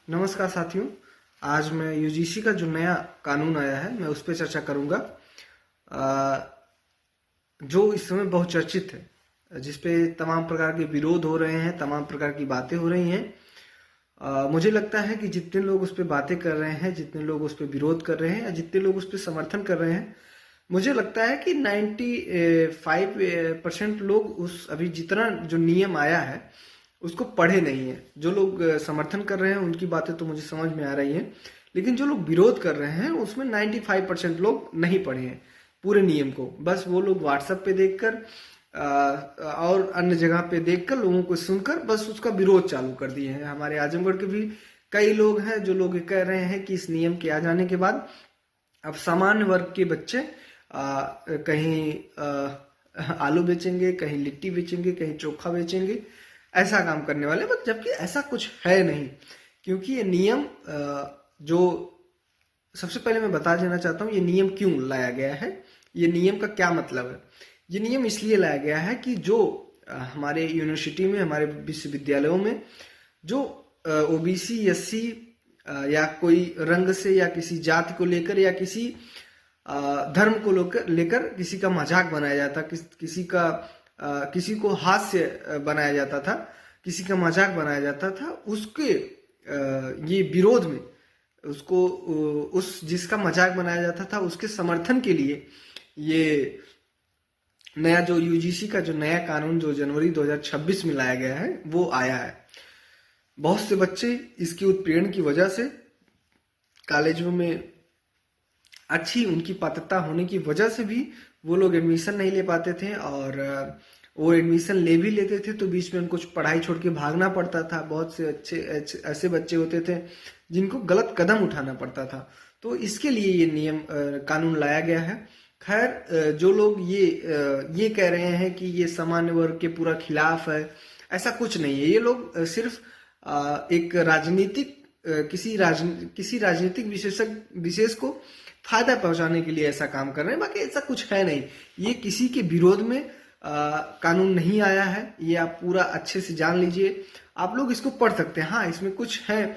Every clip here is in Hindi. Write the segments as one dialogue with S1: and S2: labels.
S1: नमस्कार साथियों। आज मैं यूजीसी का जो नया कानून आया है मैं उस पर चर्चा करूंगा, जो इस समय बहुत चर्चित है, जिस पे तमाम प्रकार के विरोध हो रहे हैं, तमाम प्रकार की बातें हो रही हैं। मुझे लगता है कि जितने लोग उस पर बातें कर रहे हैं, जितने लोग उस पर विरोध कर रहे हैं या जितने लोग उस पर समर्थन कर रहे हैं, मुझे लगता है कि 95% लोग उस अभी जितना जो नियम आया है उसको पढ़े नहीं है। जो लोग समर्थन कर रहे हैं उनकी बातें तो मुझे समझ में आ रही हैं, लेकिन जो लोग विरोध कर रहे हैं उसमें 95% लोग नहीं पढ़े हैं पूरे नियम को। बस वो लोग व्हाट्सएप पे देखकर और अन्य जगह पे देखकर, लोगों को सुनकर बस उसका विरोध चालू कर दिए हैं। हमारे आजमगढ़ के भी कई लोग हैं जो लोग कह रहे हैं कि इस नियम के आ जाने के बाद अब सामान्य वर्ग के बच्चे कहीं आलू बेचेंगे, कहीं लिट्टी बेचेंगे, कहीं चोखा बेचेंगे, ऐसा काम करने वाले। बट जबकि ऐसा कुछ है नहीं, क्योंकि ये नियम जो सबसे पहले मैं बता देना चाहता हूँ ये नियम क्यों लाया गया है, ये नियम का क्या मतलब है। ये नियम इसलिए लाया गया है कि जो हमारे यूनिवर्सिटी में, हमारे विश्वविद्यालयों में जो ओबीसी, एससी या कोई रंग से या किसी जाति को लेकर या किसी धर्म को लेकर किसी का मजाक बनाया जाता, किसी को हास्य बनाया जाता था, किसी का मजाक बनाया जाता था, उसके ये विरोध में उसको उस जिसका मजाक बनाया जाता था उसके समर्थन के लिए ये नया जो यूजीसी का जो नया कानून जो जनवरी 2026 में लाया गया है वो आया है। बहुत से बच्चे इसकी उत्प्रेरण की वजह से कॉलेजों में अच्छी उनकी पात्रता होने की वजह से भी वो लोग एडमिशन नहीं ले पाते थे, और वो एडमिशन ले भी लेते थे तो बीच में उनको पढ़ाई छोड़ के भागना पड़ता था। बहुत से अच्छे ऐसे बच्चे होते थे जिनको गलत कदम उठाना पड़ता था। तो इसके लिए ये नियम कानून लाया गया है। खैर, जो लोग ये कह रहे हैं कि ये सामान्य वर्ग के पूरा खिलाफ है, ऐसा कुछ नहीं है। ये लोग सिर्फ एक राजनीतिक किसी राजनीतिक विशेष को फायदा पहुंचाने के लिए ऐसा काम कर रहे हैं, बाकी ऐसा कुछ है नहीं। ये किसी के विरोध में कानून नहीं आया है, ये आप पूरा अच्छे से जान लीजिए। आप लोग इसको पढ़ सकते हैं। हाँ, इसमें कुछ है,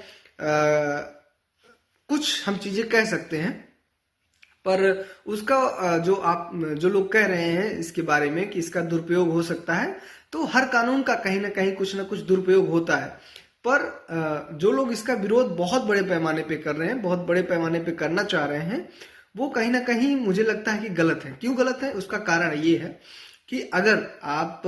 S1: कुछ हम चीजें कह सकते हैं, पर उसका जो लोग कह रहे हैं इसके बारे में कि इसका दुरुपयोग हो सकता है, तो हर कानून का कहीं ना कहीं कुछ ना कुछ दुरुपयोग होता है। पर जो लोग इसका विरोध बहुत बड़े पैमाने पे कर रहे हैं, बहुत बड़े पैमाने पे करना चाह रहे हैं, वो कहीं ना कहीं मुझे लगता है कि गलत है। क्यों गलत है? उसका कारण ये है कि अगर आप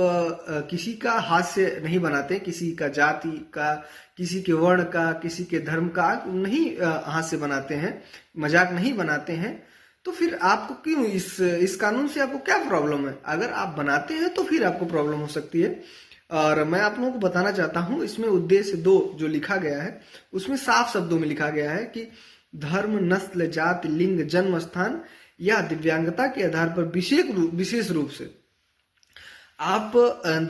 S1: किसी का हास्य नहीं बनाते, किसी का जाति का, किसी के वर्ण का, किसी के धर्म का नहीं हास्य बनाते हैं, मजाक नहीं बनाते हैं, तो फिर आपको क्यों इस कानून से आपको क्या प्रॉब्लम है? अगर आप बनाते हैं तो फिर आपको प्रॉब्लम हो सकती है। और मैं आप लोगों को बताना चाहता हूं, इसमें उद्देश्य 2 जो लिखा गया है उसमें साफ शब्दों में लिखा गया है कि धर्म, नस्ल, जाति, लिंग, जन्म स्थान या दिव्यांगता के आधार पर विशेष रूप से आप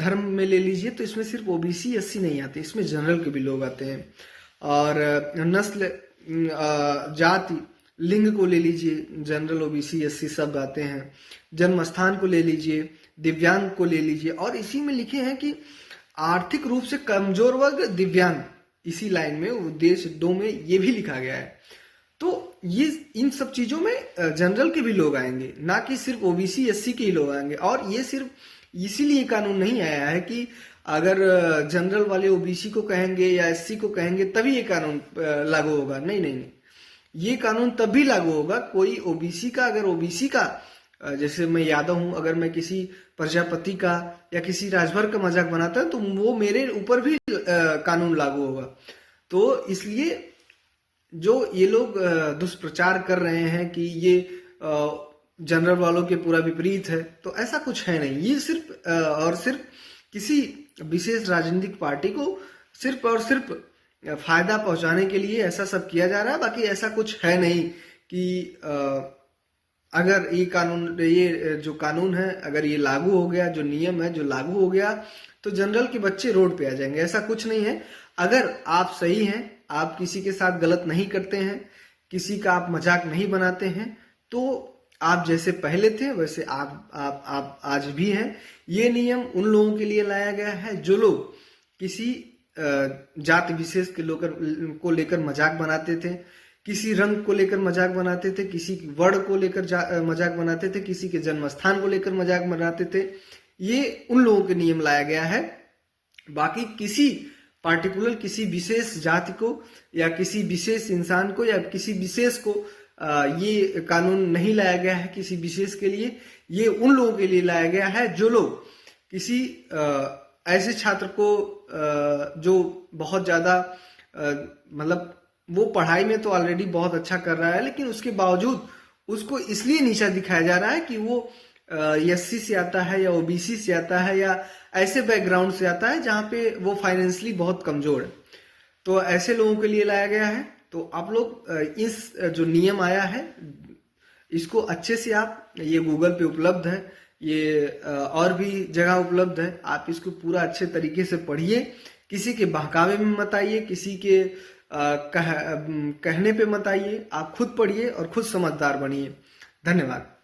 S1: धर्म में ले लीजिए तो इसमें सिर्फ ओबीसी, एससी नहीं आते, इसमें जनरल के भी लोग आते हैं। और नस्ल, जाति, लिंग को ले लीजिए, जनरल, ओबीसी, एससी सब आते हैं। जन्म स्थान को ले लीजिए, दिव्यांग को ले लीजिए, और इसी में लिखे हैं कि आर्थिक रूप से कमजोर वर्ग दिव्यांग, इसी लाइन में उद्देश्य 2 में ये भी लिखा गया है। तो ये इन सब चीजों में जनरल के भी लोग आएंगे, ना कि सिर्फ ओबीसी, एससी के ही लोग आएंगे। और ये सिर्फ इसीलिए कानून नहीं आया है कि अगर जनरल वाले ओबीसी को कहेंगे या एससी को कहेंगे तभी ये कानून लागू होगा। नहीं नहीं नहीं, ये कानून तभी लागू होगा कोई ओबीसी का, अगर ओबीसी का, जैसे मैं यादव हूं, अगर मैं किसी प्रजापति का या किसी राजभर का मजाक बनाता है तो वो मेरे ऊपर भी कानून लागू होगा। तो इसलिए जो ये लोग दुष्प्रचार कर रहे हैं कि ये जनरल वालों के पूरा विपरीत है, तो ऐसा कुछ है नहीं। ये सिर्फ और सिर्फ किसी विशेष राजनीतिक पार्टी को सिर्फ और सिर्फ फायदा पहुंचाने के लिए ऐसा सब किया जा रहा है। बाकी ऐसा कुछ है नहीं कि अगर ये जो कानून है अगर ये लागू हो गया, जो नियम है जो लागू हो गया, तो जनरल के बच्चे रोड पे आ जाएंगे। ऐसा कुछ नहीं है। अगर आप सही हैं, आप किसी के साथ गलत नहीं करते हैं, किसी का आप मजाक नहीं बनाते हैं, तो आप जैसे पहले थे वैसे आप आज भी हैं। ये नियम उन लोगों के लिए लाया गया है जो लोग किसी जाति विशेष के लोग को लेकर मजाक बनाते थे, किसी रंग को लेकर मजाक बनाते थे, किसी वर्ण को लेकर मजाक बनाते थे, किसी के जन्म स्थान को लेकर मजाक बनाते थे। ये उन लोगों के नियम लाया गया है। बाकी किसी पार्टिकुलर किसी विशेष जाति को या किसी विशेष इंसान को या किसी विशेष को ये कानून नहीं लाया गया है किसी विशेष के लिए। ये उन लोगों के लिए लाया गया है जो लोग किसी ऐसे छात्र को जो बहुत ज्यादा मतलब वो पढ़ाई में तो ऑलरेडी बहुत अच्छा कर रहा है, लेकिन उसके बावजूद उसको इसलिए नीचा दिखाया जा रहा है कि वो एससी से आता है या ओबीसी से आता है या ऐसे बैकग्राउंड से आता है जहाँ पे वो फाइनेंशियली बहुत कमजोर है। तो ऐसे लोगों के लिए लाया गया है। तो आप लोग इस जो नियम आया है इसको अच्छे से आप, ये गूगल पे उपलब्ध है, ये और भी जगह उपलब्ध है, आप इसको पूरा अच्छे तरीके से पढ़िए। किसी के बहकावे में मत आइए, किसी के कहने पे मत आइए। आप खुद पढ़िए और खुद समझदार बनिए। धन्यवाद।